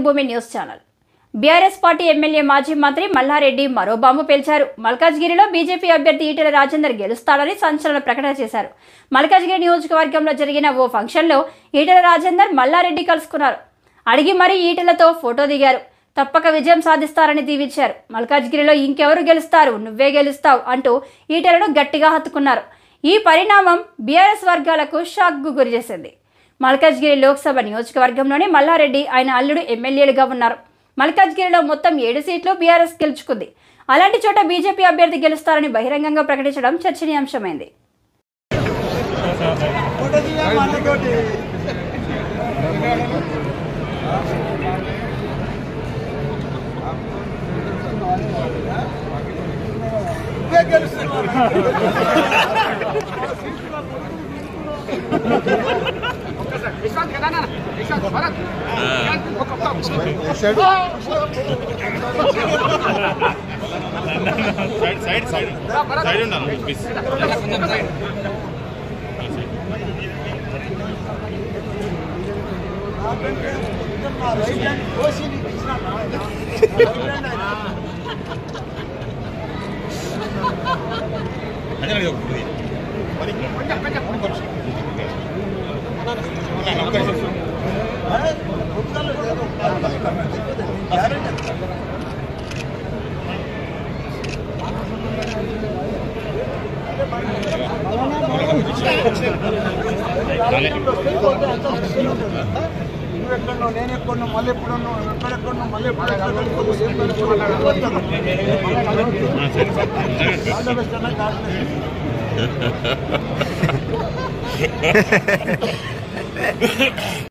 జన్మభూమి news channel. BRS party MLA మాజీ మంత్రి మల్లారెడ్డి మరో బాంబు పేల్చారు. మల్కాజ్గిరిలో బీజేపీ అభ్యర్థి ఈటెల రాజేందర్ గెలుస్తాడని సంచలన ప్రకటన చేశారు. మల్కాజ్గిరి నియోజకవర్గంలో జరిగిన ఓ ఫంక్షన్లో ఈటెల రాజేందర్ మల్లారెడ్డి కలుసుకున్నారు. అడిగి మరీ ఈటెలతో ఫోటో దిగారు. తప్పక విజయం సాధిస్తారని దీవించారు. మల్కాజ్గిరిలో ఇంకెవరు గెలుస్తారు, నువ్వే గెలుస్తావు అంటూ ఈటెలను గట్టిగా హత్తుకున్నారు. ఈ పరిణామం బీఆర్ఎస్ వర్గాలకు షాక్కు గురిచేసింది. మల్కాజ్గిరి లోక్సభ నియోజకవర్గంలోని మల్లారెడ్డి ఆయన అల్లుడు ఎమ్మెల్యేలుగా ఉన్నారు. మల్కాజ్గిరిలో మొత్తం 7 సీట్లు బీఆర్ఎస్ గెలుచుకుంది. అలాంటి చోట బీజేపీ అభ్యర్థి గెలుస్తారని బహిరంగంగా ప్రకటించడం చర్చనీయాంశమైంది. నువ్వెక్కడో నేనెక్కడో మళ్ళీ ఎప్పుడన్నా ఎక్కడెక్కడో మళ్ళీ ఎప్పుడు